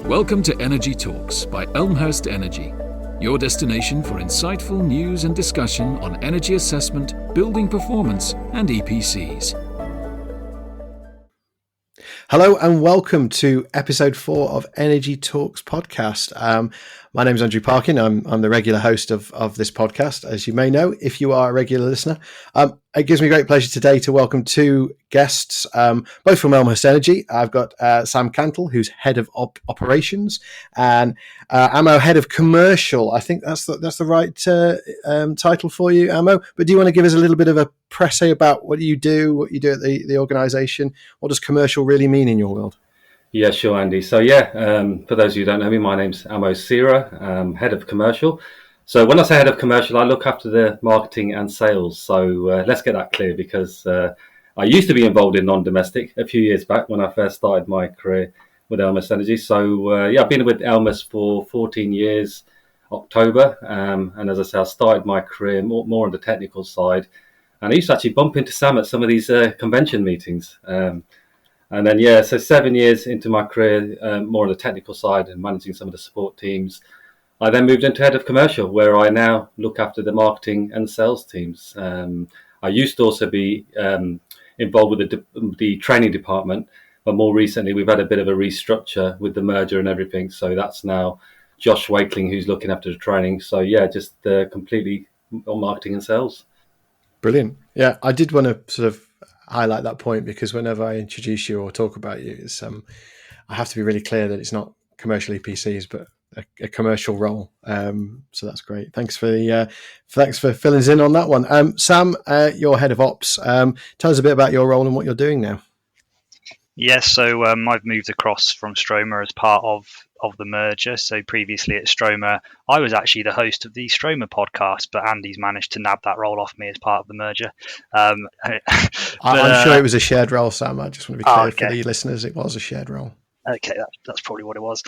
Welcome to Energy Talks by Elmhurst Energy, your destination for insightful news and discussion on energy assessment, building performance, and EPCs. Hello and welcome to episode 4 of Energy Talks podcast. My name is Andrew Parkin. I'm the regular host of this podcast, as you may know, if you are a regular listener. It gives me great pleasure today to welcome two guests, both from Elmhurst Energy. I've got Sam Cantle, who's head of operations, and Amo, head of commercial. I think that's the right title for you, Amo. But do you want to give us a little bit of a précis about what you do at the organisation? What does commercial really mean in your world? Yeah, sure, Andy. So for those of you who don't know me, my name's Amo Sihra, head of commercial. So when I say head of commercial, I look after the marketing and sales. So let's get that clear, because I used to be involved in non-domestic a few years back when I first started my career with Elmhurst Energy. So I've been with Elmhurst for 14 years, October. And as I say, I started my career more on the technical side. And I used to actually bump into Sam at some of these convention meetings. And then, so 7 years into my career, more on the technical side and managing some of the support teams, I then moved into head of commercial, where I now look after the marketing and sales teams. I used to also be involved with the training department, but more recently we've had a bit of a restructure with the merger and everything. So that's now Josh Wakeling who's looking after the training. So just completely on marketing and sales. Brilliant. Yeah, I did want to sort of highlight that point, because whenever I introduce you or talk about you, it's, I have to be really clear that it's not commercial EPCs, but a commercial role. So that's great. Thanks for filling us in on that one. Sam, you're head of ops. Tell us a bit about your role and what you're doing now. Yes, so I've moved across from Stroma as part of the merger. So previously at Stroma, I was actually the host of the Stroma podcast, but Andy's managed to nab that role off me as part of the merger. I'm sure it was a shared role, Sam. I just want to be clear for the listeners, it was a shared role. Okay, that's probably what it was.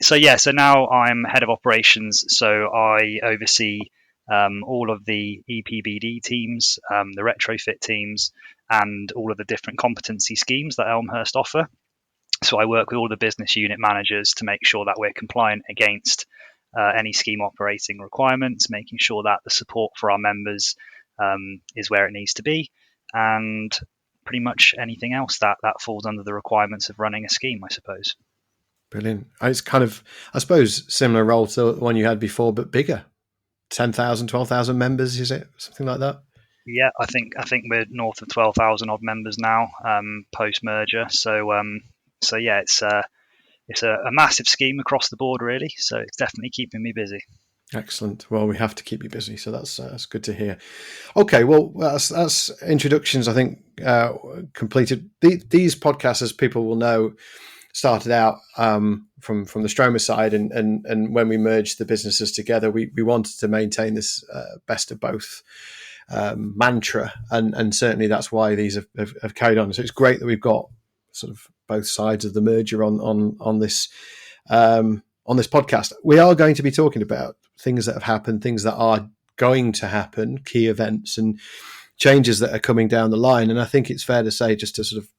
So now I'm head of operations. So I oversee all of the EPBD teams, the retrofit teams, and all of the different competency schemes that Elmhurst offer. So I work with all the business unit managers to make sure that we're compliant against any scheme operating requirements, making sure that the support for our members is where it needs to be, and pretty much anything else that falls under the requirements of running a scheme, I suppose. Brilliant. It's kind of, I suppose, similar role to the one you had before, but bigger. 10,000, 12,000 members, is it? Something like that? Yeah, I think we're north of 12,000 odd members now, post-merger. So it's a massive scheme across the board, really. So it's definitely keeping me busy. Excellent. Well, we have to keep you busy, so that's good to hear. Okay, well, that's introductions, I think, completed. These podcasts, as people will know, started out from the Stroma side, and when we merged the businesses together, we wanted to maintain this best of both mantra, and certainly that's why these have carried on. So it's great that we've got sort of both sides of the merger on this podcast. We are going to be talking about things that have happened, things that are going to happen, key events and changes that are coming down the line. And I think it's fair to say, just to sort of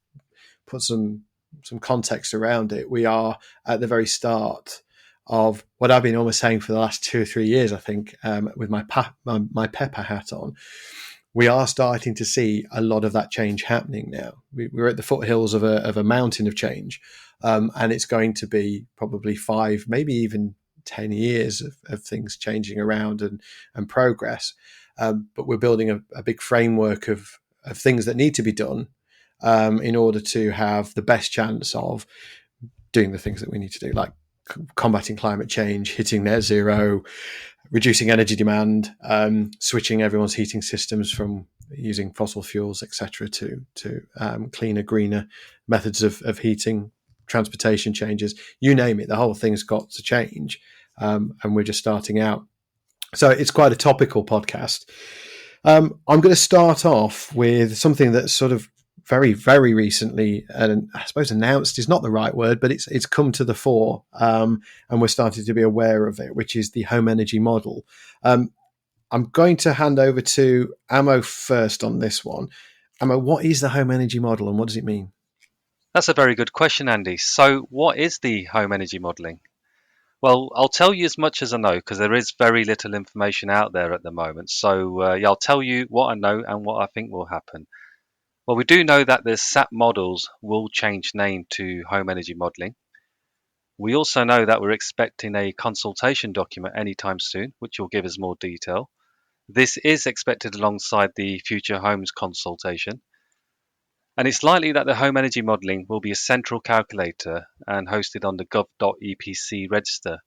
put some context around it, we are at the very start of what I've been almost saying for the last 2 or 3 years, I think, with my pepper hat on. We are starting to see a lot of that change happening now. We're at the foothills of a mountain of change, and it's going to be probably 5, maybe even 10 years of things changing around and progress. But we're building a big framework of things that need to be done in order to have the best chance of doing the things that we need to do, like combating climate change, hitting net zero, reducing energy demand, switching everyone's heating systems from using fossil fuels, etc., to cleaner, greener methods of heating, transportation changes, you name it. The whole thing's got to change, and we're just starting out. So it's quite a topical podcast. I'm going to start off with something that's sort of very, very recently, and I suppose announced is not the right word, but it's come to the fore, and we're starting to be aware of it, which is the home energy model. I'm going to hand over to Amo first on this one. Amo, what is the home energy model and what does it mean? That's a very good question, Andy. So, what is the home energy modelling? Well, I'll tell you as much as I know because there is very little information out there at the moment. So, yeah, I'll tell you what I know and what I think will happen. Well, we do know that the SAP models will change name to home energy modelling. We also know that we're expecting a consultation document anytime soon, which will give us more detail. This is expected alongside the Future Homes consultation. And it's likely that the home energy modelling will be a central calculator and hosted on the gov.epc register.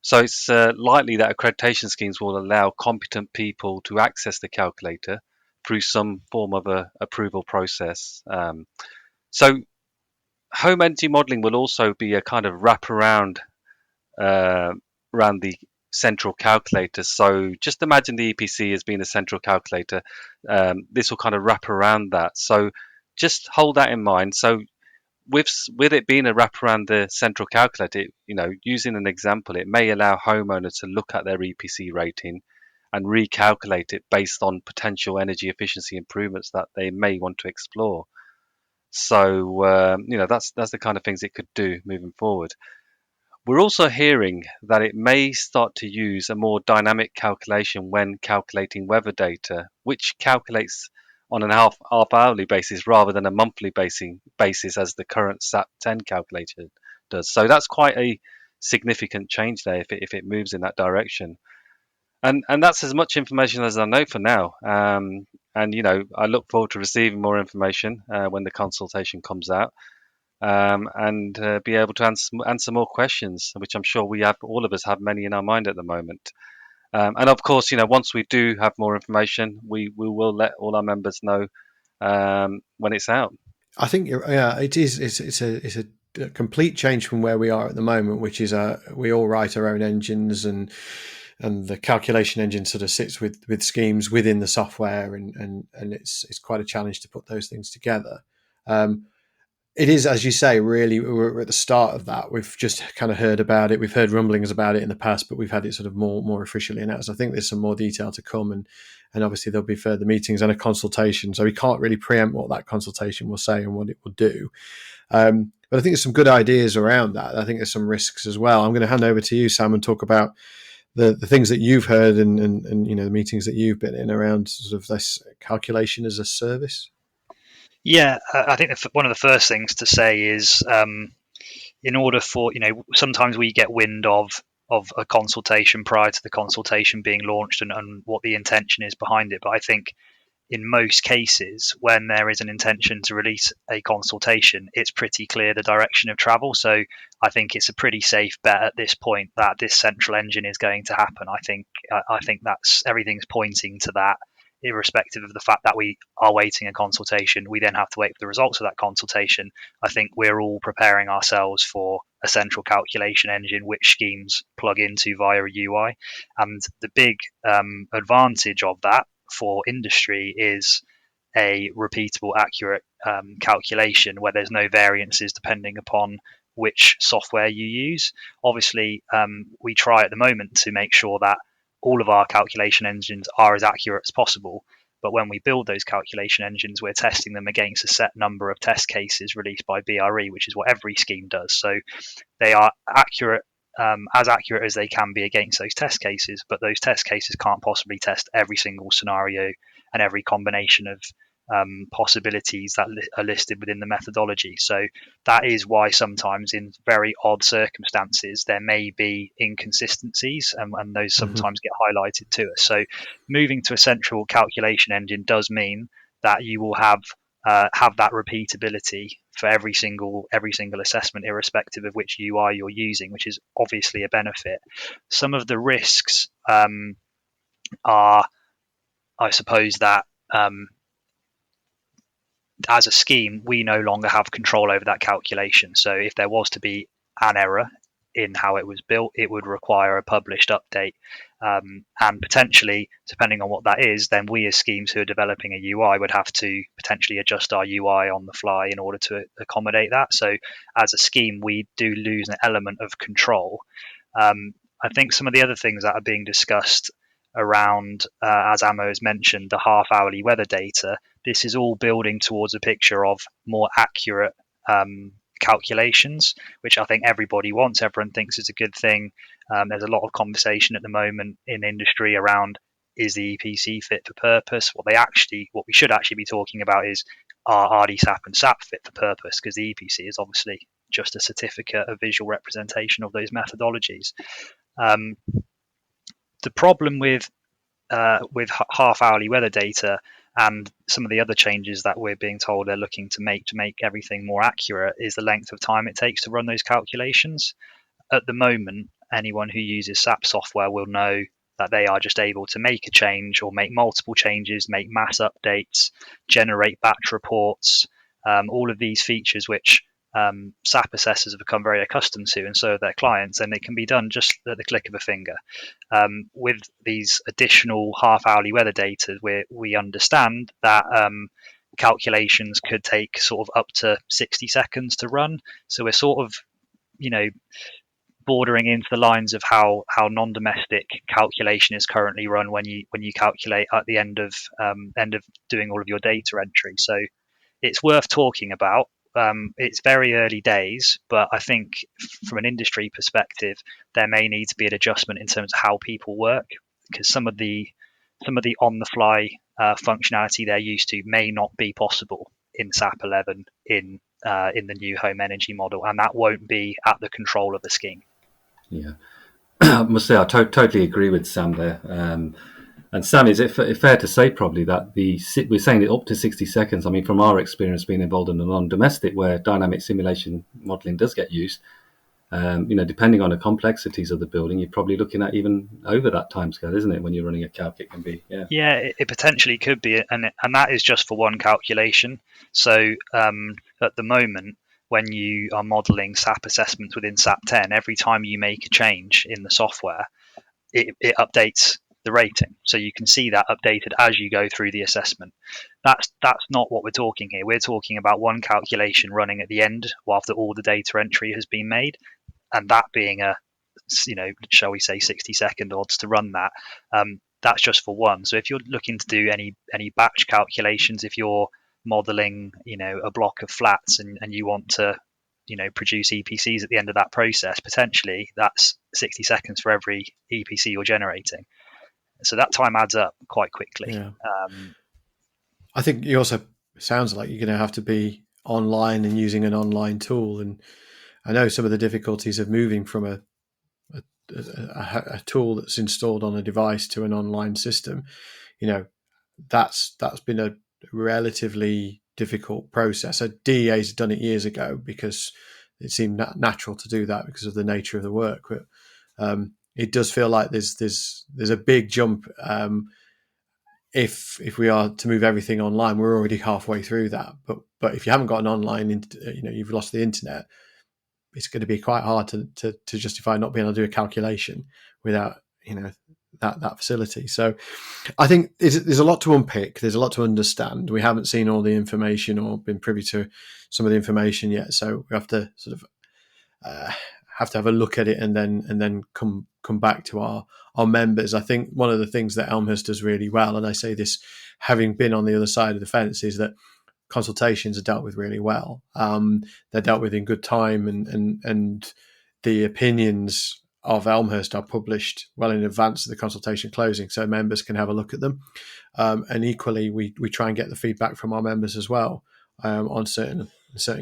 So it's likely that accreditation schemes will allow competent people to access the calculator through some form of a approval process. So home energy modelling will also be a kind of wraparound around the central calculator. So just imagine the EPC as being a central calculator. This will kind of wrap around that. So just hold that in mind. So with it being a wrap around the central calculator, using an example, it may allow homeowners to look at their EPC rating and recalculate it based on potential energy efficiency improvements that they may want to explore. So that's the kind of things it could do moving forward. We're also hearing that it may start to use a more dynamic calculation when calculating weather data, which calculates on an half hourly basis rather than a monthly basis as the current SAP 10 calculator does. So that's quite a significant change there if it moves in that direction. And that's as much information as I know for now. And I look forward to receiving more information when the consultation comes out. And be able to answer more questions, which I'm sure all of us have many in our mind at the moment. And of course, once we do have more information, we will let all our members know when it's out. I think it is. It's a complete change from where we are at the moment, which is we all write our own engines and the calculation engine sort of sits with schemes within the software, and it's quite a challenge to put those things together. It is, as you say, really, we're at the start of that. We've just kind of heard about it. We've heard rumblings about it in the past, but we've had it sort of more officially announced. I think there's some more detail to come, and obviously there'll be further meetings and a consultation. So we can't really preempt what that consultation will say and what it will do. But I think there's some good ideas around that. I think there's some risks as well. I'm going to hand over to you, Sam, and talk about the things that you've heard and the meetings that you've been in around sort of this calculation as a service. Yeah, I think one of the first things to say is in order for, sometimes we get wind of a consultation prior to the consultation being launched and what the intention is behind it. But I think in most cases, when there is an intention to release a consultation, it's pretty clear the direction of travel. So I think it's a pretty safe bet at this point that this central engine is going to happen. I think that's everything's pointing to that. Irrespective of the fact that we are waiting a consultation, we then have to wait for the results of that consultation. I think we're all preparing ourselves for a central calculation engine which schemes plug into via a UI. And the big advantage of that for industry is a repeatable, accurate calculation where there's no variances depending upon which software you use. Obviously, we try at the moment to make sure that all of our calculation engines are as accurate as possible. But when we build those calculation engines, we're testing them against a set number of test cases released by BRE, which is what every scheme does. So they are accurate, as accurate as they can be against those test cases, but those test cases can't possibly test every single scenario and every combination of possibilities that are listed within the methodology. So that is why sometimes in very odd circumstances there may be inconsistencies, and those sometimes get highlighted to us. So moving to a central calculation engine does mean that you will have that repeatability for every single assessment, irrespective of which UI you're using, which is obviously a benefit. Some of the risks are, I suppose, that as a scheme, we no longer have control over that calculation. So if there was to be an error in how it was built, it would require a published update. And potentially, depending on what that is, then we as schemes who are developing a UI would have to potentially adjust our UI on the fly in order to accommodate that. So as a scheme, we do lose an element of control. I think some of the other things that are being discussed around, as Amo has mentioned, the half-hourly weather data, this is all building towards a picture of more accurate calculations, which I think everybody wants. Everyone thinks is a good thing. There's a lot of conversation at the moment in industry around, is the EPC fit for purpose? What we should actually be talking about is, are RdSAP and SAP fit for purpose? Because the EPC is obviously just a certificate, a visual representation of those methodologies. The problem with half hourly weather data and some of the other changes that we're being told they're looking to make everything more accurate is the length of time it takes to run those calculations. At the moment, anyone who uses SAP software will know that they are just able to make a change or make multiple changes, make mass updates, generate batch reports, all of these features which SAP assessors have become very accustomed to, and so have their clients, and it can be done just at the click of a finger. With these additional half-hourly weather data, we understand that calculations could take sort of up to 60 seconds to run. So we're sort of, bordering into the lines of how non-domestic calculation is currently run when you calculate at the end of doing all of your data entry. So it's worth talking about. It's very early days, but I think from an industry perspective, there may need to be an adjustment in terms of how people work, because some of the on-the-fly functionality they're used to may not be possible in SAP 11 in the new home energy model, and that won't be at the control of the scheme. Yeah, I must say I totally agree with Sam there. And Sam, is it fair to say probably that we're saying it up to 60 seconds? I mean, from our experience being involved in the non-domestic, where dynamic simulation modelling does get used, depending on the complexities of the building, you're probably looking at even over that timescale, isn't it? When you're running a calc, it can be. Yeah, it potentially could be, and that is just for one calculation. So at the moment, when you are modelling SAP assessments within SAP 10, every time you make a change in the software, it updates the rating. So you can see that updated as you go through the assessment. That's not what we're talking here. We're talking about one calculation running at the end after all the data entry has been made, and that being shall we say 60-second odds to run that. That's just for one. So if you're looking to do any batch calculations, if you're modeling a block of flats and you want to produce EPCs at the end of that process, potentially that's 60 seconds for every EPC you're generating. So that time adds up quite quickly. Yeah. I think you also sounds like you're going to have to be online and using an online tool. And I know some of the difficulties of moving from a tool that's installed on a device to an online system. That's been a relatively difficult process. So DEA's done it years ago because it seemed natural to do that because of the nature of the work. But it does feel like there's a big jump. If we are to move everything online, we're already halfway through that. But if you haven't got an online, you've lost the internet. It's going to be quite hard to justify not being able to do a calculation without that facility. So I think there's a lot to unpick. There's a lot to understand. We haven't seen all the information or been privy to some of the information yet. So we have to sort of have a look at it and then come back to our members. I think one of the things that Elmhurst does really well, and I say this having been on the other side of the fence, is that consultations are dealt with really well. They're dealt with in good time, and the opinions of Elmhurst are published well in advance of the consultation closing, so members can have a look at them. And equally, we try and get the feedback from our members as well on certain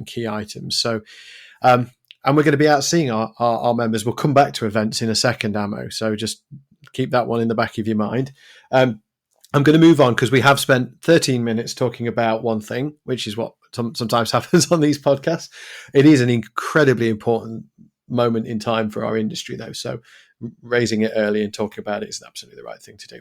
key items. So, and we're going to be out seeing our members. We'll come back to events in a second, Amo. So just keep that one in the back of your mind. I'm going to move on because we have spent 13 minutes talking about one thing, which is what sometimes happens on these podcasts. It is an incredibly important moment in time for our industry, though. So raising it early and talking about it is absolutely the right thing to do.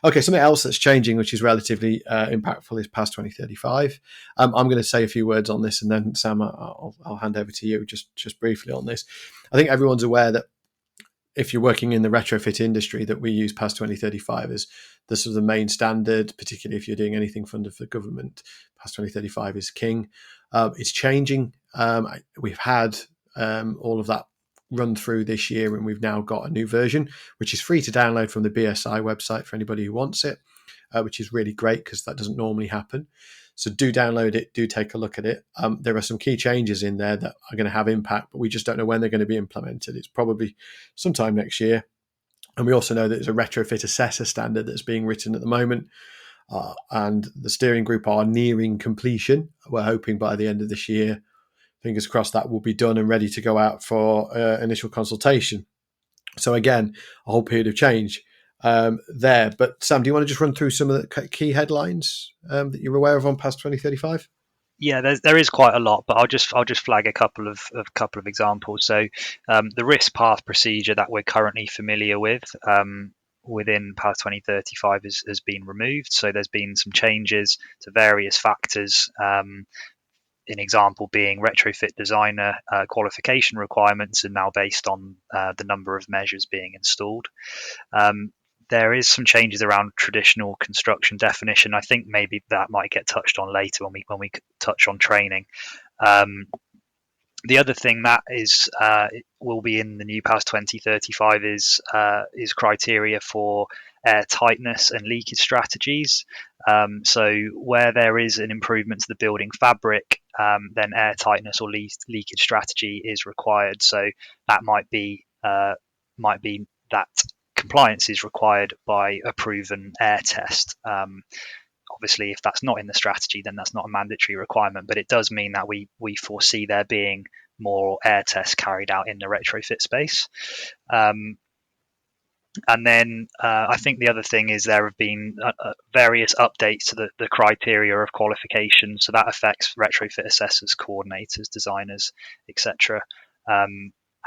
Okay, something else that's changing, which is relatively impactful, is past 2035. I'm going to say a few words on this, and then Sam, I'll hand over to you just briefly on this. I think everyone's aware that if you're working in the retrofit industry, that we use past 2035 as the sort of the main standard, particularly if you're doing anything funded for the government. Past 2035 is king. It's changing. We've had all of that run through this year, and we've now got a new version, which is free to download from the BSI website for anybody who wants it, which is really great because that doesn't normally happen. So do download it, do take a look at it. There are some key changes in there that are going to have impact, but we just don't know when they're going to be implemented. It's probably sometime next year. And we also know that there's a retrofit assessor standard that's being written at the moment. And the steering group are nearing completion. We're hoping by the end of this year, fingers crossed, that will be done and ready to go out for initial consultation. So again, a whole period of change there. But Sam, do you want to just run through some of the key headlines that you're aware of on past 2035? Yeah, there is quite a lot, but I'll just flag a couple of examples. So the risk path procedure that we're currently familiar with within past 2035 has been removed. So there's been some changes to various factors. An example being retrofit designer qualification requirements are now based on the number of measures being installed. There is some changes around traditional construction definition. I think maybe that might get touched on later when we touch on training. The other thing that will be in the new PAS 2035 is criteria for air tightness and leakage strategies. So where there is an improvement to the building fabric, then air tightness or leakage strategy is required. So that might be that compliance is required by a proven air test. Obviously, if that's not in the strategy, then that's not a mandatory requirement, but it does mean that we foresee there being more air tests carried out in the retrofit space. And then I think the other thing is there have been various updates to the criteria of qualification. So that affects retrofit assessors, coordinators, designers, etc.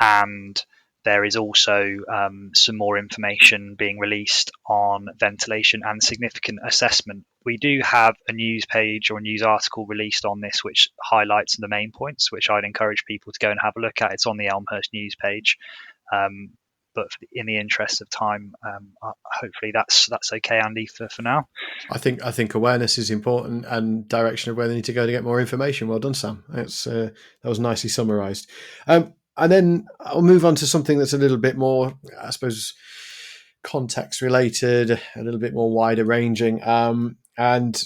And there is also some more information being released on ventilation and significant assessment. We do have a news page or a news article released on this, which highlights the main points, which I'd encourage people to go and have a look at. It's on the Elmhurst news page. But in the interest of time, hopefully that's okay, Andy, for now. I think awareness is important and direction of where they need to go to get more information. Well done, Sam. That was nicely summarised. And then I'll move on to something that's a little bit more, I suppose, context related, a little bit more wider ranging. And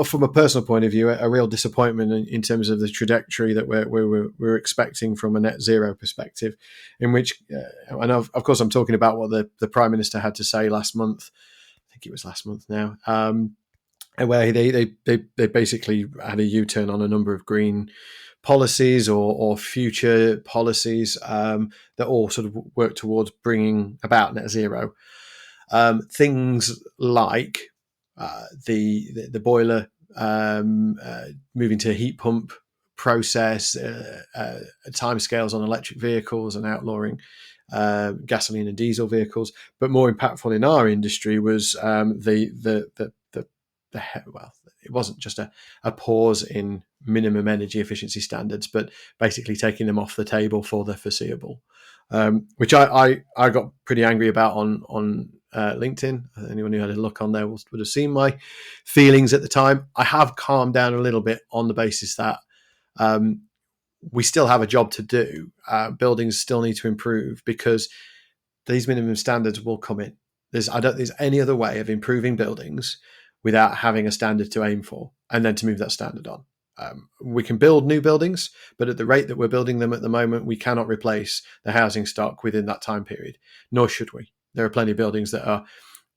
from a personal point of view, a real disappointment in terms of the trajectory that we're expecting from a net zero perspective, in which, and of course, I'm talking about what the Prime Minister had to say last month. I think it was last month now, where they basically had a U-turn on a number of green policies or future policies that all sort of work towards bringing about net zero. Things like the boiler moving to a heat pump process, timescales on electric vehicles and outlawing gasoline and diesel vehicles. But more impactful in our industry was it wasn't just a pause in minimum energy efficiency standards, but basically taking them off the table for the foreseeable, which I got pretty angry about on LinkedIn. Anyone who had a look on there would have seen my feelings at the time. I have calmed down a little bit on the basis that we still have a job to do. Buildings still need to improve because these minimum standards will come in. There's any other way of improving buildings without having a standard to aim for and then to move that standard on. We can build new buildings, but at the rate that we're building them at the moment, we cannot replace the housing stock within that time period, nor should we. There are plenty of buildings that are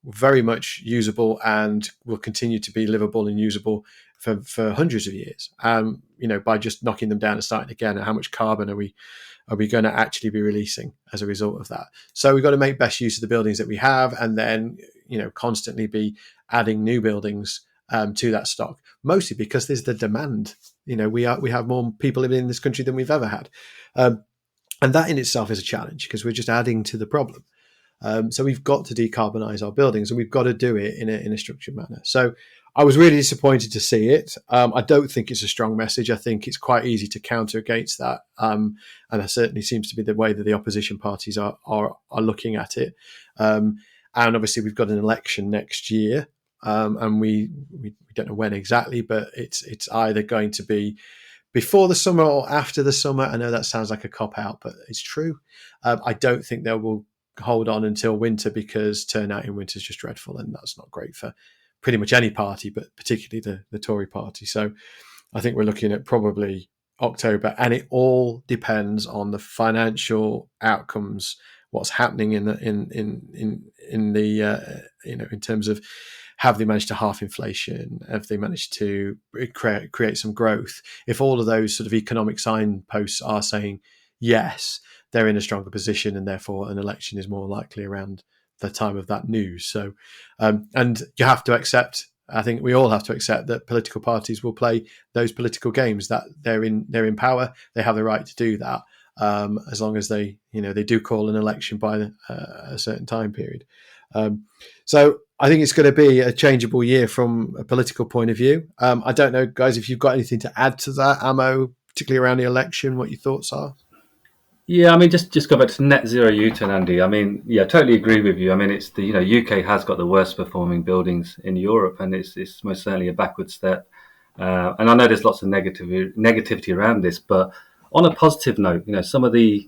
very much usable and will continue to be livable and usable for hundreds of years. By just knocking them down and starting again, how much carbon are we going to actually be releasing as a result of that? So we've got to make best use of the buildings that we have, and then constantly be adding new buildings to that stock. Mostly because there's the demand. We have more people living in this country than we've ever had, and that in itself is a challenge because we're just adding to the problem. So we've got to decarbonise our buildings, and we've got to do it in a structured manner. So I was really disappointed to see it. I don't think it's a strong message. I think it's quite easy to counter against that, and that certainly seems to be the way that the opposition parties are looking at it. And obviously, we've got an election next year, and we don't know when exactly, but it's either going to be before the summer or after the summer. I know that sounds like a cop-out, but it's true. I don't think they will hold on until winter because turnout in winter is just dreadful, and that's not great for pretty much any party, but particularly the Tory party. So I think we're looking at probably October, and it all depends on the financial outcomes, what's happening in the in terms of, have they managed to halve inflation? Have they managed to create some growth? If all of those sort of economic signposts are saying yes, they're in a stronger position, and therefore an election is more likely around the time of that news. So, and you have to accept, I think we all have to accept, that political parties will play those political games, that they're in power. They have the right to do that, as long as they do call an election by a certain time period. So I think it's going to be a changeable year from a political point of view. I don't know, guys, if you've got anything to add to that, Amo, particularly around the election, what your thoughts are. Yeah, I mean, just go back to net zero U-turn, Andy. I mean, yeah, totally agree with you. I mean, it's the UK has got the worst performing buildings in Europe, and it's most certainly a backward step. And I know there's lots of negativity around this, but on a positive note, some of the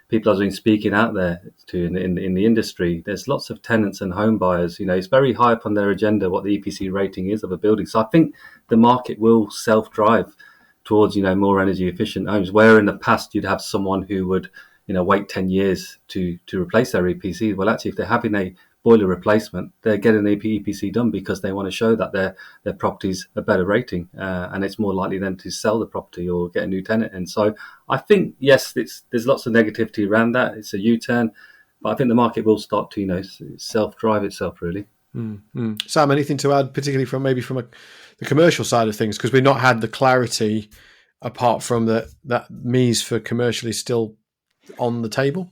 people I've been speaking out there to in the industry, there's lots of tenants and home buyers. It's very high up on their agenda what the EPC rating is of a building. So I think the market will self-drive towards more energy efficient homes, where in the past you'd have someone who would wait 10 years to replace their EPC. Well, actually, if they're having a boiler replacement, they're getting an EPC done because they want to show that their property's a better rating, and it's more likely then to sell the property or get a new tenant in. So I think, yes, there's lots of negativity around that. It's a U-turn, but I think the market will start to self-drive itself, really. Mm-hmm. Sam, anything to add, particularly from the commercial side of things, because we've not had the clarity apart from that MEES for commercial is still on the table?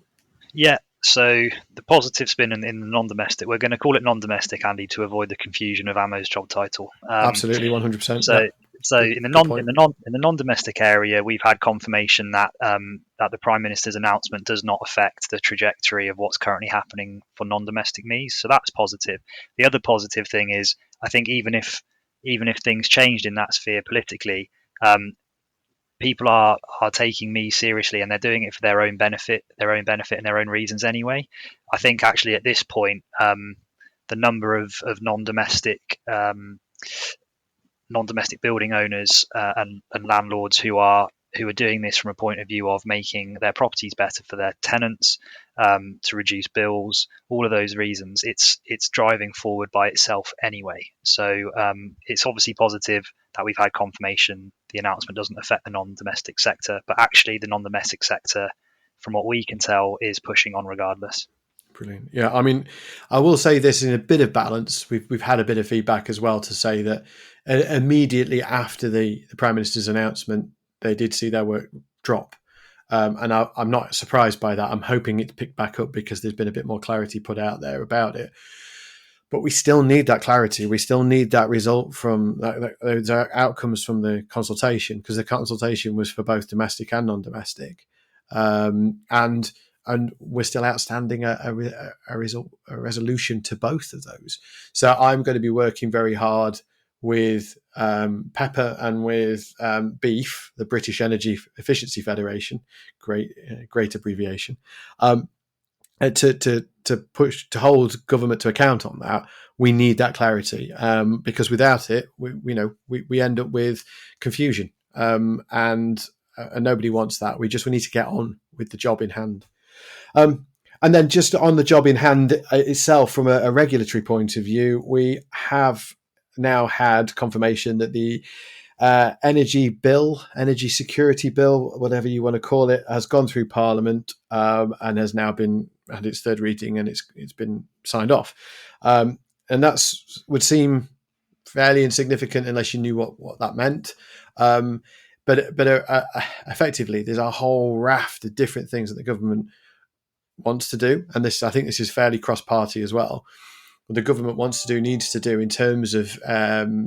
Yeah, so the positive spin in the non-domestic, we're going to call it non-domestic, Andy, to avoid the confusion of Amo's job title. Absolutely, 100%. So in the non-domestic area, we've had confirmation that the Prime Minister's announcement does not affect the trajectory of what's currently happening for non-domestic MEES. So that's positive. The other positive thing is, I think even if things changed in that sphere politically, people are taking me seriously, and they're doing it for their own benefit and their own reasons anyway. I think actually at this point, the number of non-domestic building owners and landlords who are doing this from a point of view of making their properties better for their tenants, to reduce bills, all of those reasons, it's driving forward by itself anyway. So it's obviously positive that we've had confirmation the announcement doesn't affect the non-domestic sector, but actually the non-domestic sector, from what we can tell, is pushing on regardless. Brilliant. Yeah, I mean, I will say this in a bit of balance. We've had a bit of feedback as well to say that immediately after the Prime Minister's announcement, they did see their work drop. And I'm not surprised by that. I'm hoping it's picked back up because there's been a bit more clarity put out there about it. But we still need that clarity. We still need that result from those outcomes from the consultation, because the consultation was for both domestic and non-domestic. And we're still outstanding a resolution to both of those. So I'm going to be working very hard with Pepper and with BEEF, the British Energy Efficiency Federation, great abbreviation, to push, to hold government to account on that. We need that clarity, because without it, we end up with confusion, and nobody wants that. We need to get on with the job in hand. And then just on the job in hand itself, from a regulatory point of view, we have now had confirmation that the energy security bill, whatever you want to call it, has gone through Parliament, and has now had its third reading, and it's been signed off. And that would seem fairly insignificant unless you knew what that meant. But effectively, there's a whole raft of different things that the government wants to do, and I think this is fairly cross-party as well. What the government wants to do, needs to do in terms of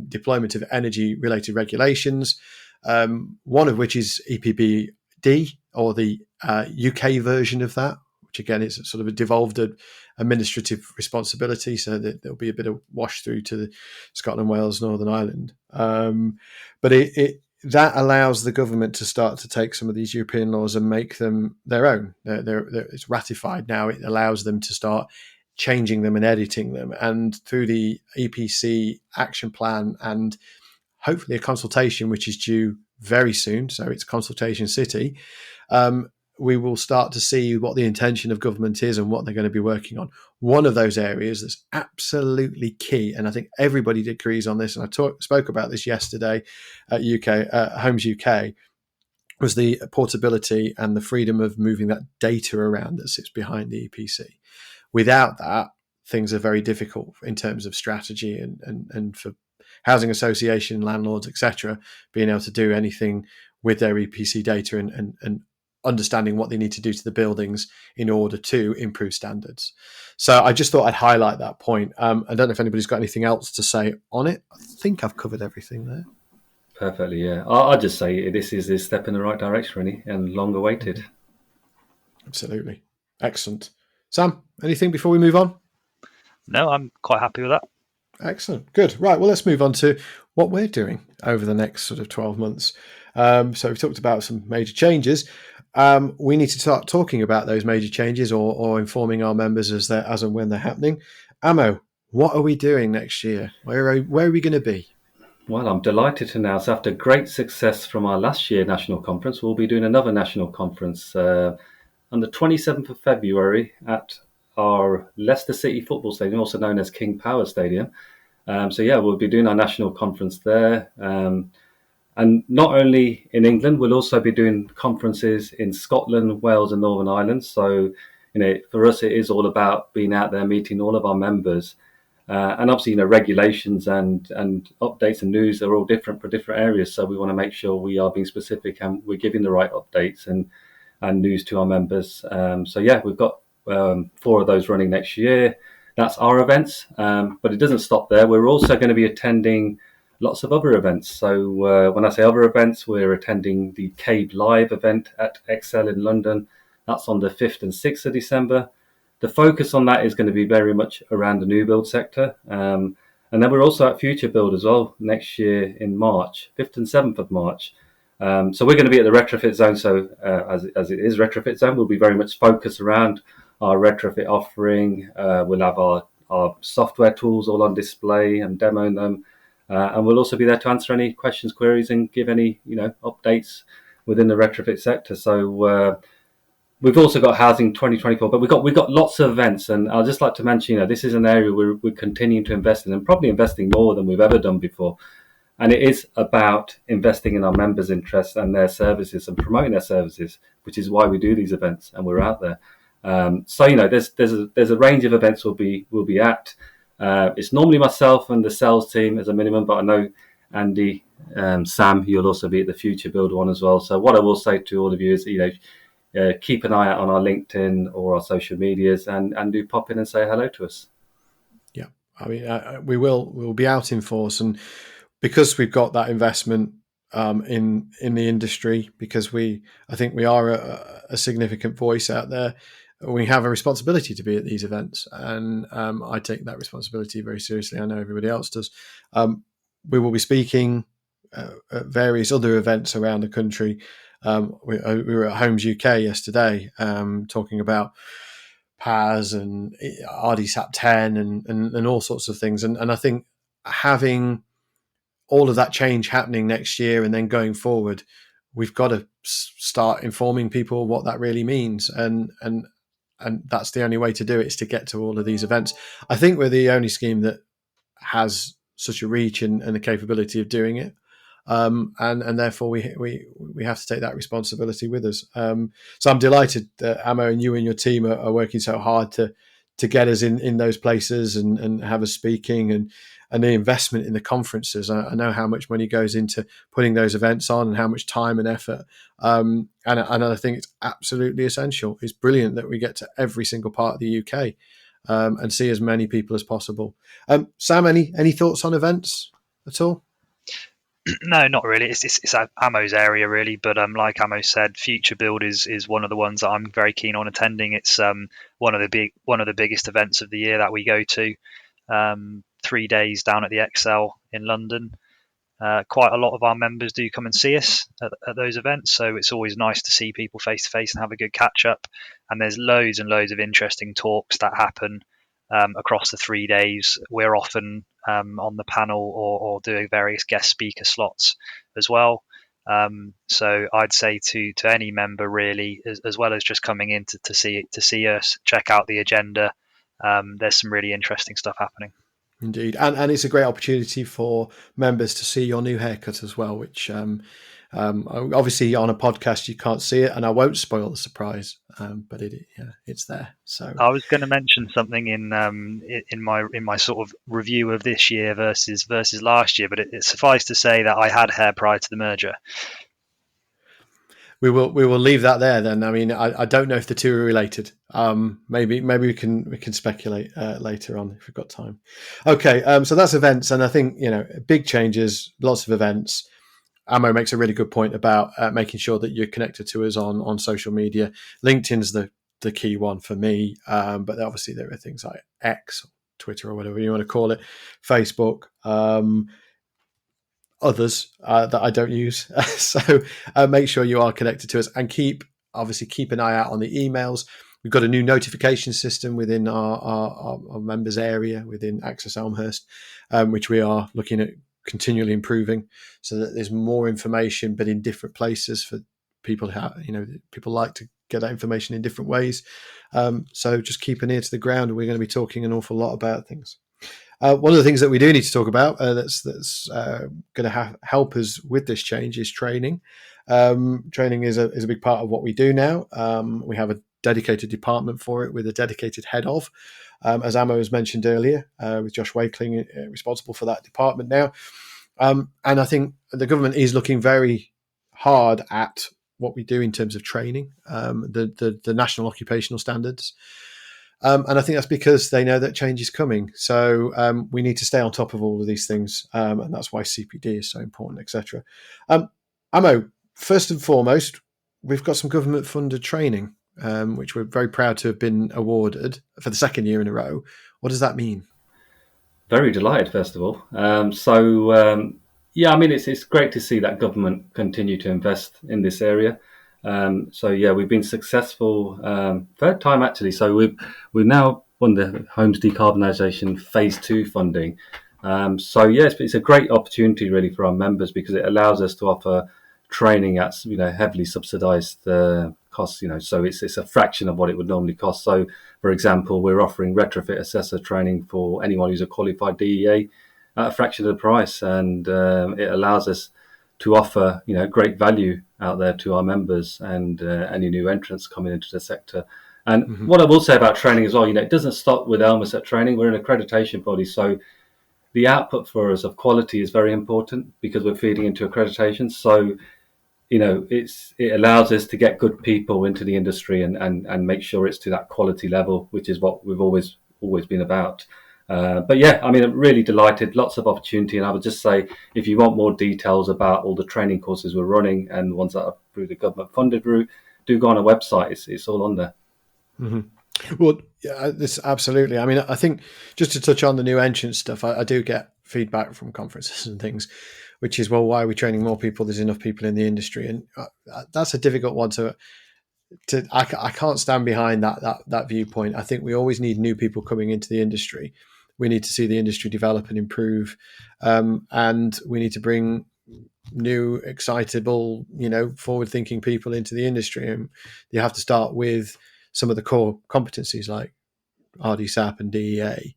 deployment of energy-related regulations, one of which is EPBD, or the UK version of that, which again is sort of a devolved administrative responsibility, so that there'll be a bit of wash through to Scotland, Wales, Northern Ireland. But that allows the government to start to take some of these European laws and make them their own. It's ratified now. It allows them to start changing them and editing them. And through the EPC action plan and hopefully a consultation, which is due very soon, so it's consultation city, we will start to see what the intention of government is and what they're going to be working on. One of those areas that's absolutely key, and I think everybody agrees on this, and I spoke about this yesterday at Homes UK, was the portability and the freedom of moving that data around that sits behind the EPC. Without that, things are very difficult in terms of strategy and for housing association, landlords, etc., being able to do anything with their EPC data and understanding what they need to do to the buildings in order to improve standards. So I just thought I'd highlight that point. I don't know if anybody's got anything else to say on it. I think I've covered everything there. Perfectly, yeah. I'll just say this is a step in the right direction, really, and long awaited. Absolutely. Excellent. Sam, anything before we move on? No, I'm quite happy with that. Excellent. Good. Right. Well, let's move on to what we're doing over the next sort of 12 months. So we've talked about some major changes. We need to start talking about those major changes or informing our members as and when they're happening. Amo, what are we doing next year? Where are we going to be? Well, I'm delighted to announce after great success from our last year national conference, we'll be doing another national conference on the 27th of February at our Leicester City Football Stadium, also known as King Power Stadium. We'll be doing our national conference there. And not only in England, we'll also be doing conferences in Scotland, Wales and Northern Ireland. So, for us, it is all about being out there, meeting all of our members. And obviously, regulations and updates and news are all different for different areas. So we want to make sure we are being specific and we're giving the right updates and news to our members. We've got 4 of those running next year. That's our events, but it doesn't stop there. We're also going to be attending lots of other events. So when I say other events, we're attending the CABE Live event at Excel in London. That's on the 5th and 6th of December. The focus on that is going to be very much around the new build sector. And then we're also at Future Build as well next year in March, 5th and 7th of March. So we're going to be at the Retrofit Zone. So as it is Retrofit Zone, we'll be very much focused around our retrofit offering. We'll have our software tools all on display and demoing them. And we'll also be there to answer any questions, queries, and give any updates within the retrofit sector. So we've also got Housing 2024, but we've got lots of events. And I'd just like to mention, this is an area we're continuing to invest in, and probably investing more than we've ever done before. And it is about investing in our members' interests and their services and promoting their services, which is why we do these events and we're out there. There's a range of events we'll be at. It's normally myself and the sales team as a minimum, but I know Andy, Sam, you'll also be at the Future Build one as well. So what I will say to all of you is, keep an eye out on our LinkedIn or our social medias and do pop in and say hello to us. Yeah, I mean, we'll be out in force, and because we've got that investment in the industry, because I think we are a significant voice out there. We have a responsibility to be at these events, and I take that responsibility very seriously. I know everybody else does. We will be speaking at various other events around the country. We were at Homes UK yesterday, talking about PAS and RdSAP 10 and all sorts of things. And I think having all of that change happening next year and then going forward, we've got to start informing people what that really means. And that's the only way to do it, is to get to all of these events. I think we're the only scheme that has such a reach and the capability of doing it. And therefore we have to take that responsibility with us. So I'm delighted that Amo and you and your team are working so hard to get us in those places and have us speaking, and the investment in the conferences. I know how much money goes into putting those events on and how much time and effort. And I think it's absolutely essential. It's brilliant that we get to every single part of the UK and see as many people as possible. Sam, any thoughts on events at all? No, not really. It's Amo's area really, but like Amo said, Future Build is one of the ones that I'm very keen on attending. It's one of the biggest events of the year that we go to. 3 days down at the Excel in London. Quite a lot of our members do come and see us at those events, so it's always nice to see people face to face and have a good catch up. And there's loads and loads of interesting talks that happen across the 3 days. We're often on the panel or doing various guest speaker slots as well. So I'd say to any member really, as well as just coming in to see us, check out the agenda. There's some really interesting stuff happening. Indeed, and it's a great opportunity for members to see your new haircut as well, which obviously on a podcast you can't see it, and I won't spoil the surprise, but it's there. So I was going to mention something in my sort of review of this year versus last year, but it's suffice to say that I had hair prior to the merger. We will leave that there then. I mean, I don't know if the two are related. Maybe we can speculate later on if we've got time. Okay, so that's events, and I think big changes, lots of events. Amo makes a really good point about making sure that you're connected to us on social media. LinkedIn's the key one for me, but obviously there are things like X, Twitter, or whatever you want to call it, Facebook. Others that I don't use. So make sure you are connected to us, and keep an eye out on the emails. We've got a new notification system within our members area within Access Elmhurst, which we are looking at continually improving, so that there's more information, but in different places for people. People like to get that information in different ways. So just keep an ear to the ground. We're going to be talking an awful lot about things. One of the things that we do need to talk about that's going to help us with this change is training. Training is a big part of what we do now. We have a dedicated department for it with a dedicated head of, as Amo has mentioned earlier, with Josh Wakeling responsible for that department now. And I think the government is looking very hard at what we do in terms of training, the national occupational standards. And I think that's because they know that change is coming. So we need to stay on top of all of these things. And that's why CPD is so important, etc. Amo, first and foremost, we've got some government-funded training, which we're very proud to have been awarded for the second year in a row. What does that mean? Very delighted, first of all. It's great to see that government continue to invest in this area. We've been successful third time actually. So we've now won the Homes Decarbonisation Phase 2 funding. It's a great opportunity really for our members, because it allows us to offer training at heavily subsidised costs. So it's a fraction of what it would normally cost. So for example, we're offering retrofit assessor training for anyone who's a qualified DEA at a fraction of the price, and it allows us to offer great value out there to our members and any new entrants coming into the sector. And what I will say about training as well, it doesn't stop with Elmhurst at training. We're an accreditation body, so the output for us of quality is very important, because we're feeding into accreditation. So it allows us to get good people into the industry and make sure it's to that quality level, which is what we've always been about. I'm really delighted, lots of opportunity. And I would just say, if you want more details about all the training courses we're running and ones that are through the government funded route, do go on our website. It's all on there. Mm-hmm. Well, yeah, this absolutely. I mean, I think just to touch on the new entrant stuff, I do get feedback from conferences and things, which is, well, why are we training more people? There's enough people in the industry. And that's a difficult one I can't stand behind that viewpoint. I think we always need new people coming into the industry. We need to see the industry develop and improve, and we need to bring new, excitable, forward-thinking people into the industry. And you have to start with some of the core competencies like RdSAP and DEA.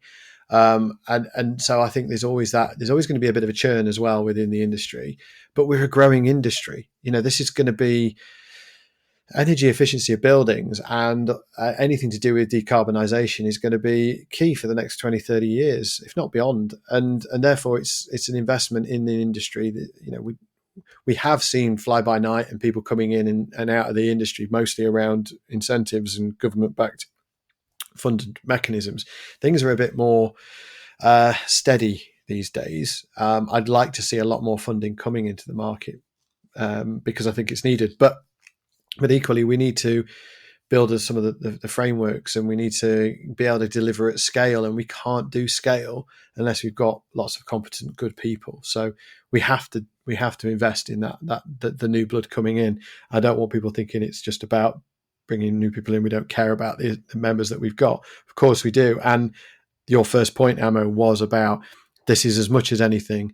And so I think there's always going to be a bit of a churn as well within the industry. But we're a growing industry. This is going to be energy efficiency of buildings, and anything to do with decarbonisation is going to be key for the next 20, 30 years, if not beyond. And therefore it's an investment in the industry that, we have seen fly by night and people coming in and out of the industry, mostly around incentives and government-backed funded mechanisms. Things are a bit more steady these days. I'd like to see a lot more funding coming into the market because I think it's needed. But equally, we need to build some of the frameworks, and we need to be able to deliver at scale. And we can't do scale unless we've got lots of competent, good people. So we have to invest in the new blood coming in. I don't want people thinking it's just about bringing new people in. We don't care about the members that we've got. Of course we do. And your first point, Amo, was about this is as much as anything.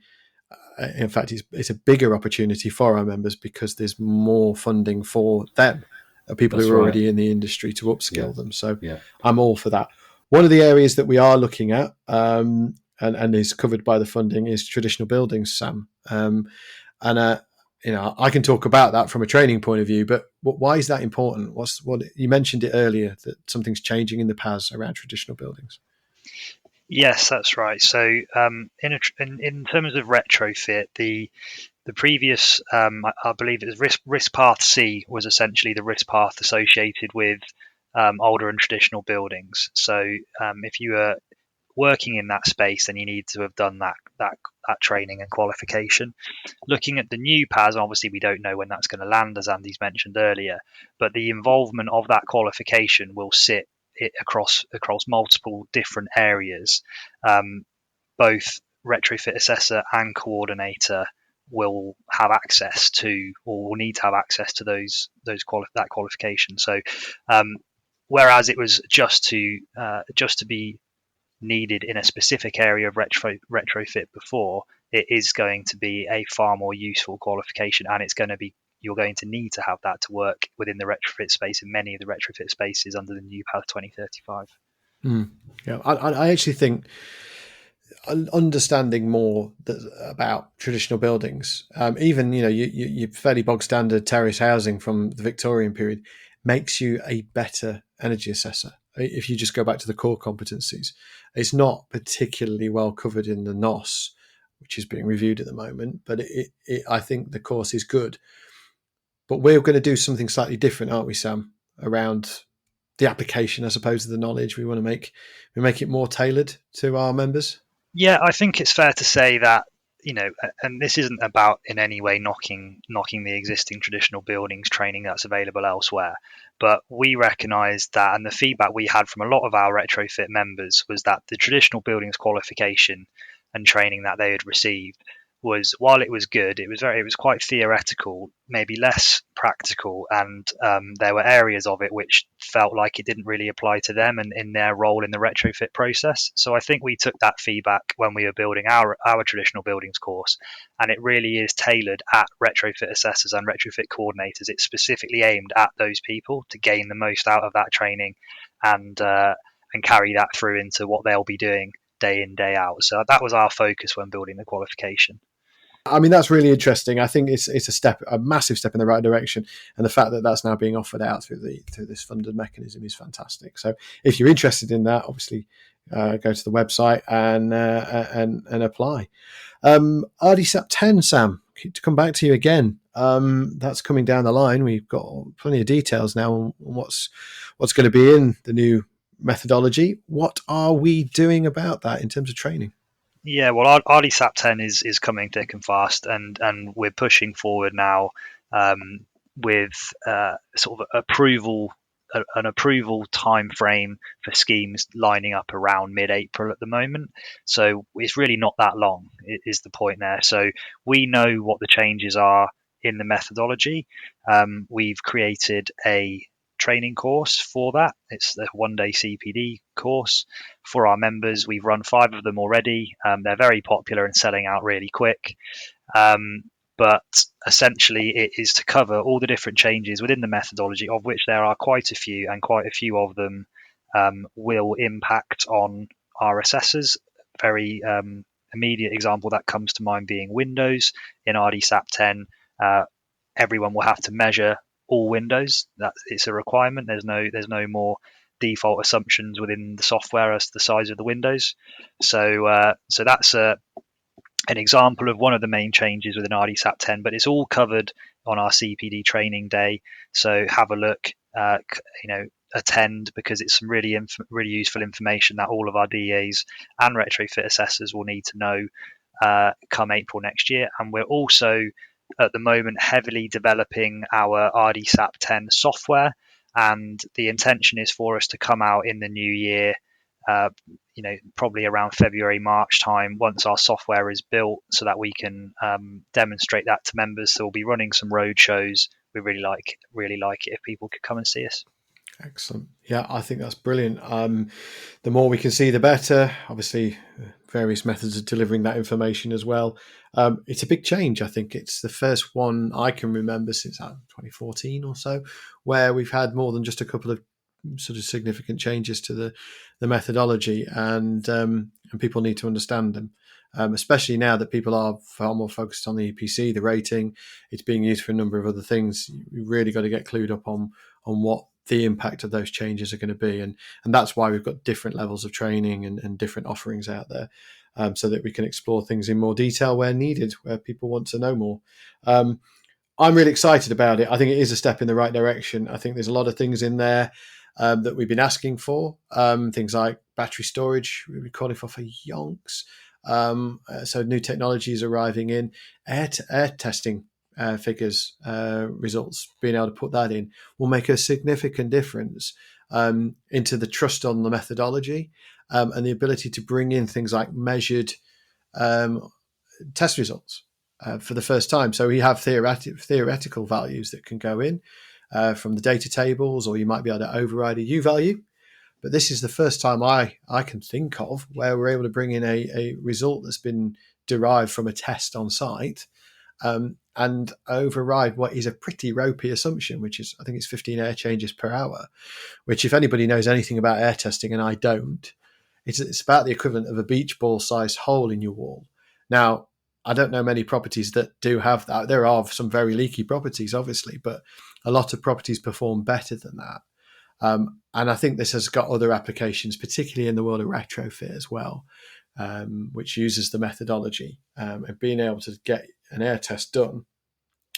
In fact, it's a bigger opportunity for our members because there's more funding for them, people That's who are right. already in the industry, to upskill them. So Yeah. I'm all for that. One of the areas that we are looking at and is covered by the funding is traditional buildings, Sam. I can talk about that from a training point of view, but why is that important? What you mentioned it earlier, that something's changing in the PAS around traditional buildings. Yes, that's right. So in terms of retrofit, the previous I believe it was risk path C was essentially the risk path associated with older and traditional buildings. So if you were working in that space, then you need to have done that training and qualification. Looking at the new PAS, obviously we don't know when that's going to land, as Andy's mentioned earlier, but the involvement of that qualification will sit across multiple different areas. Both retrofit assessor and coordinator will have access to, or will need to have access to that qualification. So whereas it was just to be needed in a specific area of retrofit before, it is going to be a far more useful qualification, and you're going to need to have that to work within the retrofit space in many of the retrofit spaces under the new PAS 2035. Yeah, I actually think understanding more about traditional buildings, even your fairly bog standard terrace housing from the Victorian period, makes you a better energy assessor. If you just go back to the core competencies, it's not particularly well covered in the NOS, which is being reviewed at the moment, but I think the course is good. But we're going to do something slightly different, aren't we, Sam, around the application, I suppose, of the knowledge. We want to make it more tailored to our members. Yeah, I think it's fair to say that, and this isn't about in any way knocking the existing traditional buildings training that's available elsewhere, but we recognise that, and the feedback we had from a lot of our retrofit members was that the traditional buildings qualification and training that they had received was, while it was good, it was quite theoretical, maybe less practical, and there were areas of it which felt like it didn't really apply to them and in their role in the retrofit process. So I think we took that feedback when we were building our traditional buildings course, and it really is tailored at retrofit assessors and retrofit coordinators. It's specifically aimed at those people to gain the most out of that training and carry that through into what they'll be doing day in, day out. So that was our focus when building the qualification. I mean, that's really interesting. I think it's a massive step in the right direction, and the fact that that's now being offered out through this funded mechanism is fantastic. So, if you're interested in that, obviously go to the website and apply. RdSAP 10, Sam, to come back to you again. That's coming down the line. We've got plenty of details now on what's going to be in the new methodology. What are we doing about that in terms of training? Yeah, well, RdSAP 10 is coming thick and fast, and we're pushing forward now with sort of an approval time frame for schemes lining up around mid-April at the moment. So it's really not that long, is the point there. So we know what the changes are in the methodology. We've created a training course for that. It's the one-day CPD course for our members. We've run 5 of them already. They're very popular and selling out really quick. But essentially it is to cover all the different changes within the methodology, of which there are quite a few, and quite a few of them will impact on our assessors. Very immediate example that comes to mind being windows. In RdSAP 10, everyone will have to measure all windows. That it's a requirement. There's no more default assumptions within the software as to the size of the windows. So that's an example of one of the main changes within RdSAP 10, but it's all covered on our CPD training day. So have a look, attend, because it's some really useful information that all of our DEAs and retrofit assessors will need to know come April next year. And we're also at the moment heavily developing our RdSAP 10 software, and the intention is for us to come out in the new year, probably around February, March time, once our software is built, so that we can demonstrate that to members. So we'll be running some road shows. We really like it if people could come and see us. Excellent. Yeah, I think that's brilliant. The more we can see, the better. Obviously, various methods of delivering that information as well. It's a big change. I think it's the first one I can remember since 2014 or so, where we've had more than just a couple of sort of significant changes to the methodology, and people need to understand them. Especially now that people are far more focused on the EPC, the rating. It's being used for a number of other things. You really got to get clued up on what the impact of those changes are going to be, and that's why we've got different levels of training and different offerings out there, so that we can explore things in more detail where needed, where people want to know more. I'm really excited about it. I think it is a step in the right direction. I think there's a lot of things in there that we've been asking for, things like battery storage. We've been calling for yonks. So new technologies arriving in, air testing figures, results, being able to put that in will make a significant difference into the trust on the methodology, and the ability to bring in things like measured test results for the first time. So we have theoretical values that can go in from the data tables, or you might be able to override a U value. But this is the first time I can think of where we're able to bring in a result that's been derived from a test on site, and override what is a pretty ropey assumption, which is, I think it's 15 air changes per hour, which, if anybody knows anything about air testing, and I don't, it's about the equivalent of a beach ball sized hole in your wall. Now, I don't know many properties that do have that. There are some very leaky properties, obviously, but a lot of properties perform better than that. And I think this has got other applications, particularly in the world of retrofit as well, which uses the methodology, and being able to get an air test done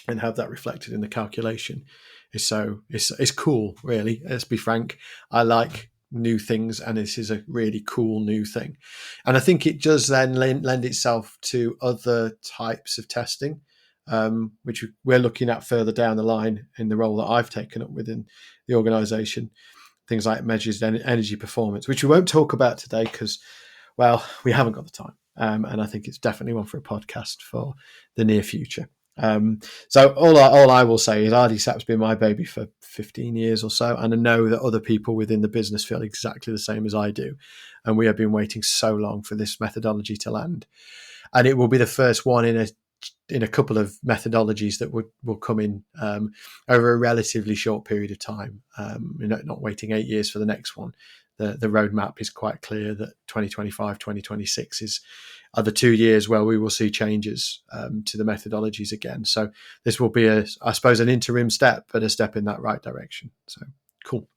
and have that reflected in the calculation it's cool, really. Let's be frank. I like new things, and this is a really cool new thing. And I think it does then lend itself to other types of testing, which we're looking at further down the line in the role that I've taken up within the organisation. Things like measures energy performance, which we won't talk about today because, well, we haven't got the time. And I think it's definitely one for a podcast for the near future. So all I will say is RdSAP's been my baby for 15 years or so, and I know that other people within the business feel exactly the same as I do. And we have been waiting so long for this methodology to land. And it will be the first one in a couple of methodologies that will come in over a relatively short period of time. Not waiting 8 years for the next one. The roadmap is quite clear that 2025, 2026 are the 2 years where we will see changes to the methodologies again. So this will be, I suppose, an interim step, but a step in that right direction. So cool.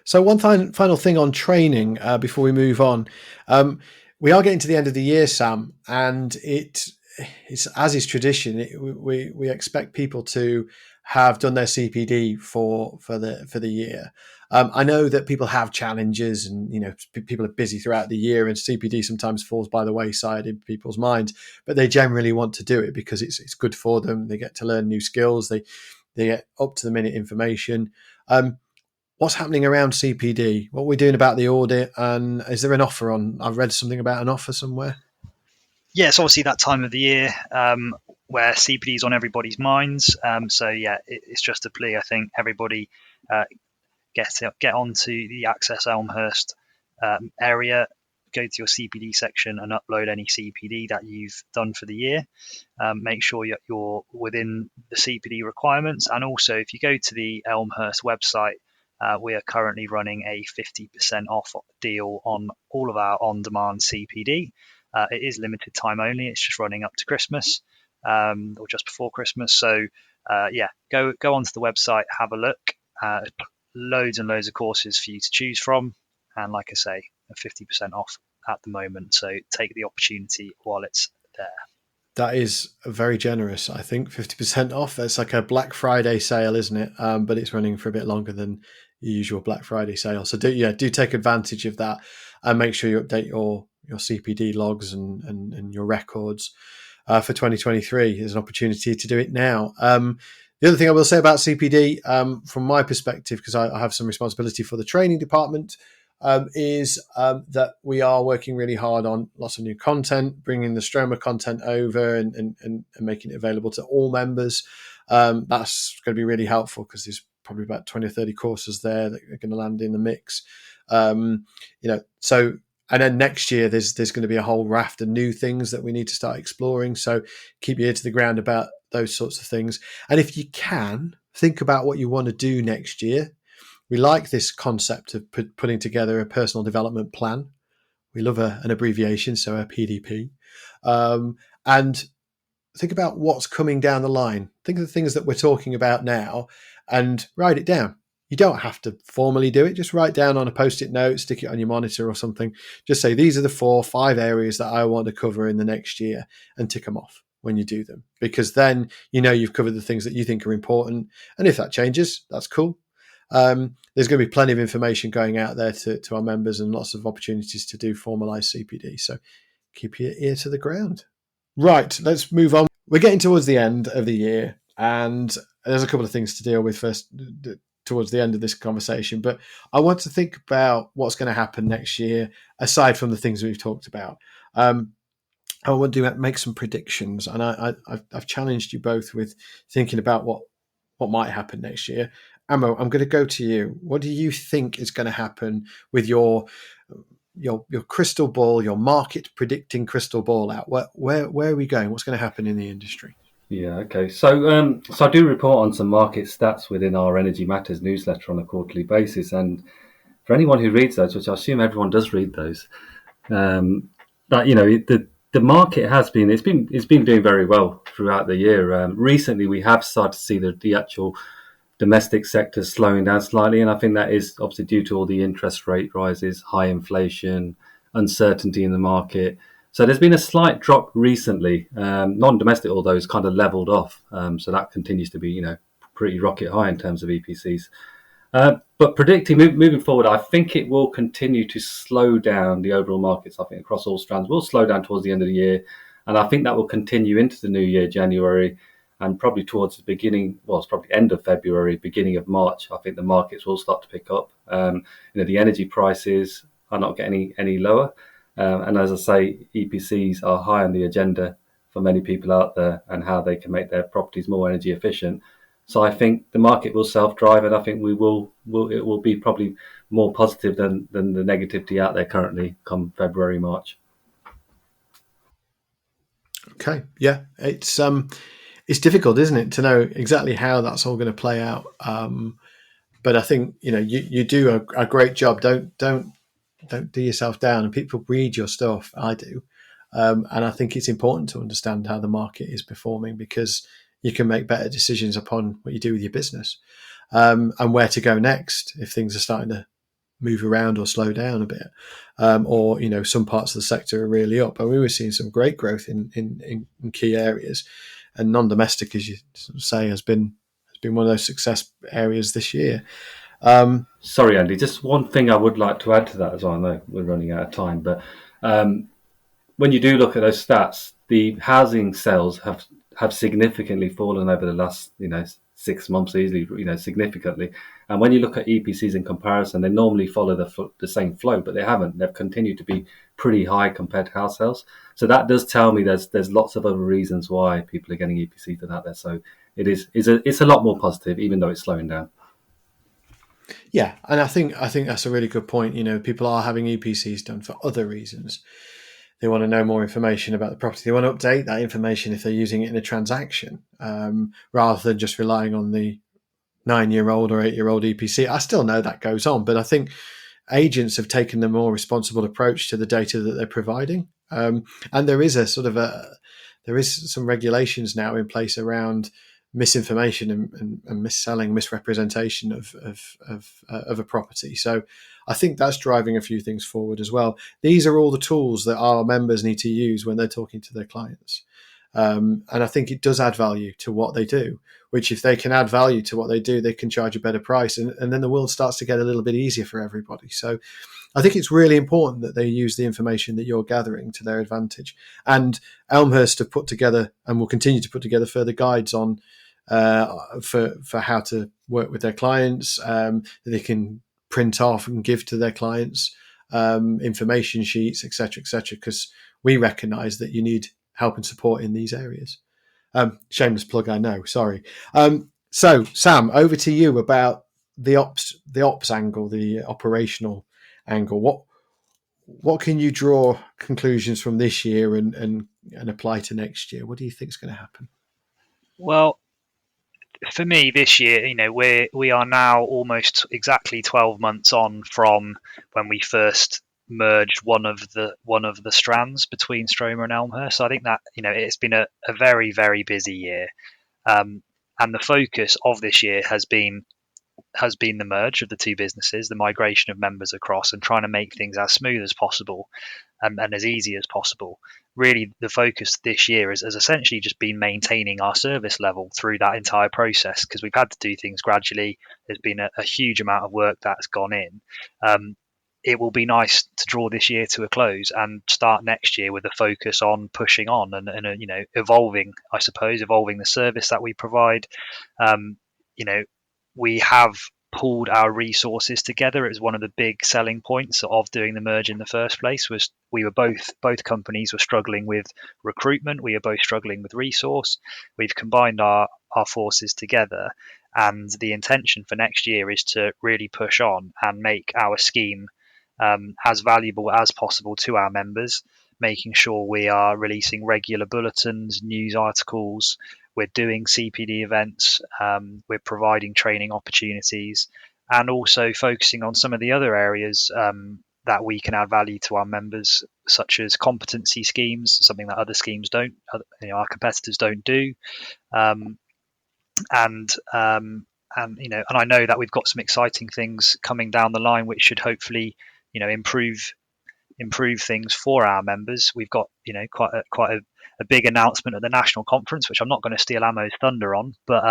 So one final thing on training before we move on. We are getting to the end of the year, Sam, and it's, as is tradition, we expect people to have done their CPD for the year. I know that people have challenges, and people are busy throughout the year, and CPD sometimes falls by the wayside in people's minds. But they generally want to do it because it's good for them. They get to learn new skills. They get up to the minute information. What's happening around CPD? What are we doing about the audit? And is there an offer on? I've read something about an offer somewhere. Yeah, it's obviously that time of the year where CPD is on everybody's minds. So yeah, it's just a plea. I think everybody get onto the Access Elmhurst area, go to your CPD section and upload any CPD that you've done for the year. Make sure you're within the CPD requirements. And also, if you go to the Elmhurst website, we are currently running a 50% off deal on all of our on-demand CPD. It is limited time only. It's just running up to Christmas, or just before Christmas. So go onto the website, have a look. Loads and loads of courses for you to choose from, and like I say, 50% off at the moment. So take the opportunity while it's there. That is very generous. I think 50% off. That's like a Black Friday sale, isn't it? But it's running for a bit longer than the usual Black Friday sale. So do take advantage of that, and make sure you update your CPD logs and your records for 2023. There's an opportunity to do it now. The other thing I will say about CPD, from my perspective, because I have some responsibility for the training department, is that we are working really hard on lots of new content, bringing the Stroma content over and making it available to all members. That's going to be really helpful because there's probably about 20 or 30 courses there that are going to land in the mix. So, and then next year there's going to be a whole raft of new things that we need to start exploring. So keep your ear to the ground about those sorts of things. And if you can, think about what you want to do next year. We like this concept of putting together a personal development plan. We love an abbreviation, so a PDP. And think about what's coming down the line. Think of the things that we're talking about now and write it down. You don't have to formally do it. Just write down on a Post-it note, stick it on your monitor or something. Just say, these are the 4 or 5 areas that I want to cover in the next year, and tick them off when you do them. Because then you've covered the things that you think are important. And if that changes, that's cool. There's going to be plenty of information going out there to our members, and lots of opportunities to do formalized CPD. So keep your ear to the ground. Right, let's move on. We're getting towards the end of the year, and there's a couple of things to deal with first towards the end of this conversation. But I want to think about what's going to happen next year, aside from the things we've talked about. I want to make some predictions, and I've challenged you both with thinking about what might happen next year. Amo, I'm going to go to you. What do you think is going to happen with your crystal ball, your market predicting crystal ball out? Where are we going? What's going to happen in the industry? Yeah, okay. So I do report on some market stats within our Energy Matters newsletter on a quarterly basis, and for anyone who reads those, which I assume everyone does read those, the market has been it's been doing very well throughout the year. Recently, we have started to see the actual domestic sector slowing down slightly, and I think that is obviously due to all the interest rate rises, high inflation, uncertainty in the market. So there's been a slight drop recently. Non-domestic, although, is kind of leveled off. So that continues to be, pretty rocket high in terms of EPCs. But predicting moving forward, I think it will continue to slow down the overall markets. I think across all strands will slow down towards the end of the year. And I think that will continue into the new year, January, and probably towards the beginning, well, it's probably end of February, beginning of March. I think the markets will start to pick up. The energy prices are not getting any lower. And as I say, EPCs are high on the agenda for many people out there, and how they can make their properties more energy efficient. So I think the market will self-drive, and I think it will be probably more positive than the negativity out there currently come February, March. Okay, yeah, it's difficult, isn't it, to know exactly how that's all going to play out. But I think you do a great job. Don't do yourself down, and people read your stuff. I do, and I think it's important to understand how the market is performing, because you can make better decisions upon what you do with your business, and where to go next if things are starting to move around or slow down a bit, or some parts of the sector are really up. And we were seeing some great growth in key areas, and non-domestic, as you say, has been one of those success areas this year. Sorry, Andy, just one thing I would like to add to that as well. I know we're running out of time, but when you do look at those stats, the housing sales have significantly fallen over the last 6 months, easily, significantly. And when you look at EPCs in comparison, they normally follow the same flow, but they haven't. They've continued to be pretty high compared to house sales. So that does tell me there's lots of other reasons why people are getting EPCs than out there. So it's a lot more positive, even though it's slowing down. Yeah, and I think that's a really good point. People are having EPCs done for other reasons. They want to know more information about the property. They want to update that information if they're using it in a transaction, rather than just relying on the 9-year-old or 8-year-old EPC. I still know that goes on, but I think agents have taken a more responsible approach to the data that they're providing. And there is some regulations now in place around misinformation and mis-selling, misrepresentation of a property. So I think that's driving a few things forward as well. These are all the tools that our members need to use when they're talking to their clients. And I think it does add value to what they do, which if they can add value to what they do, they can charge a better price. And then the world starts to get a little bit easier for everybody. So I think it's really important that they use the information that you're gathering to their advantage. And Elmhurst have put together, and will continue to put together, further guides on for how to work with their clients, that they can print off and give to their clients, information sheets, etc., because we recognise that you need help and support in these areas. Shameless plug, I know. Sorry. So, Sam, over to you about the ops angle, the operational angle. What can you draw conclusions from this year and apply to next year? What do you think is going to happen? Well, for me this year, we are now almost exactly 12 months on from when we first merged one of the strands between Stroma and Elmhurst. So I think that it's been a very, very busy year, and the focus of this year has been the merge of the two businesses, the migration of members across, and trying to make things as smooth as possible, and as easy as possible. Really, the focus this year has essentially just been maintaining our service level through that entire process, because we've had to do things gradually. There's been a huge amount of work that's gone in. It will be nice to draw this year to a close and start next year with a focus on pushing on and evolving the service that we provide. We have pulled our resources together. It was one of the big selling points of doing the merge in the first place. Was we were both companies were struggling with recruitment. We are both struggling with resource. We've combined our forces together, and the intention for next year is to really push on and make our scheme as valuable as possible to our members, making sure we are releasing regular bulletins, news articles. We're doing CPD events. We're providing training opportunities, and also focusing on some of the other areas that we can add value to our members, such as competency schemes, something that other schemes don't, our competitors don't do. And I know that we've got some exciting things coming down the line, which should hopefully, improve things for our members. We've got quite a big announcement at the national conference, which I'm not going to steal Amo's thunder on, but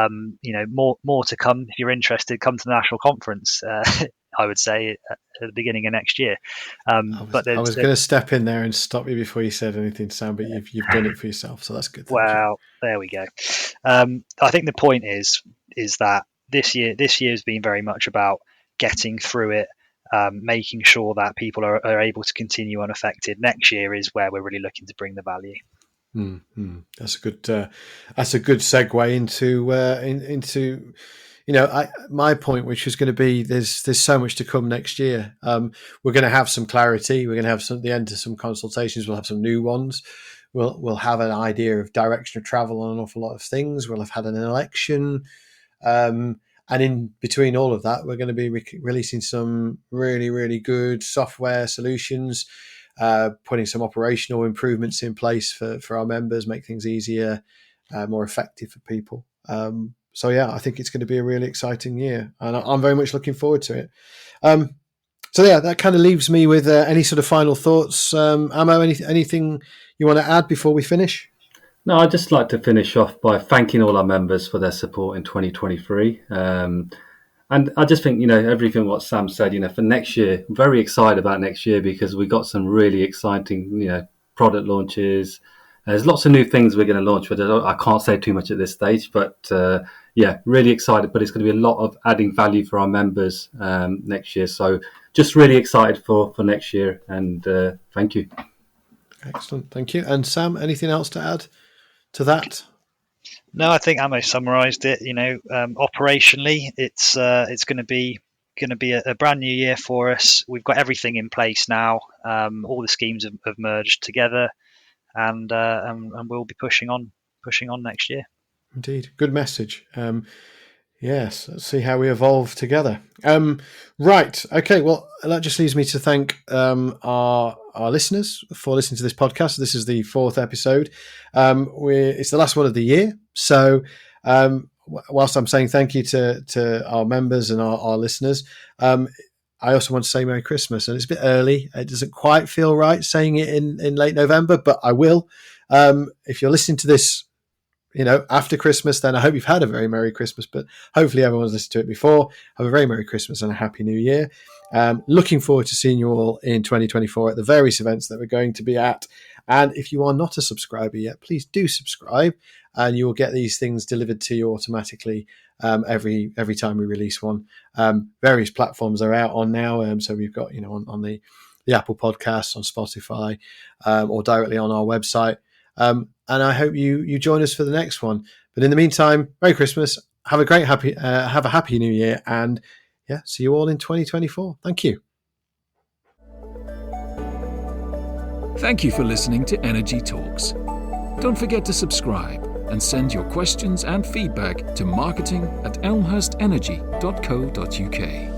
more to come. If you're interested, come to the national conference. I would say at the beginning of next year. I was going to step in there and stop you before you said anything, Sam, but you've done it for yourself, so that's good. Well, there we go. I think the point is that this year has been very much about getting through it, making sure that people are able to continue unaffected. Next year is where we're really looking to bring the value. Mm-hmm. That's a good segue into my point, which was going to be there's so much to come next year. We're going to have some clarity. We're going to have the end to some consultations. We'll have some new ones. We'll have an idea of direction of travel on an awful lot of things. We'll have had an election. And in between all of that, we're going to be releasing some really, really good software solutions, putting some operational improvements in place for our members, make things easier, more effective for people. So, yeah, I think it's going to be a really exciting year, and I'm very much looking forward to it. So, yeah, that kind of leaves me with any sort of final thoughts. Amo, anything you want to add before we finish? No, I'd just like to finish off by thanking all our members for their support in 2023. And I just think, everything what Sam said, for next year, I'm very excited about next year because we got some really exciting, product launches. There's lots of new things we're going to launch, but I can't say too much at this stage. But really excited. But it's going to be a lot of adding value for our members next year. So just really excited for next year. And thank you. Excellent. Thank you. And Sam, anything else to add to that? No, I think Amo summarised it. Operationally, it's going to be a brand new year for us. We've got everything in place now. All the schemes have merged together, and we'll be pushing on next year. Indeed, good message. Yes, let's see how we evolve together. Right, okay. Well, that just leaves me to thank our listeners for listening to this podcast. This is the 4th episode. It's the last one of the year. So whilst I'm saying thank you to our members and our listeners, I also want to say Merry Christmas. And it's a bit early. It doesn't quite feel right saying it in late November, but I will. If you're listening to this after Christmas, then I hope you've had a very Merry Christmas, but hopefully everyone's listened to it before. Have a very Merry Christmas and a Happy New Year. Looking forward to seeing you all in 2024 at the various events that we're going to be at. And if you are not a subscriber yet, please do subscribe and you will get these things delivered to you automatically every time we release one. Various platforms are out on now. So we've got, on the Apple Podcasts, on Spotify, or directly on our website. And I hope you join us for the next one. But in the meantime, Merry Christmas have a happy new year, and yeah, see you all in 2024. Thank you. Thank you for listening to Energy Talks. Don't forget to subscribe and send your questions and feedback to marketing@elmhurstenergy.co.uk.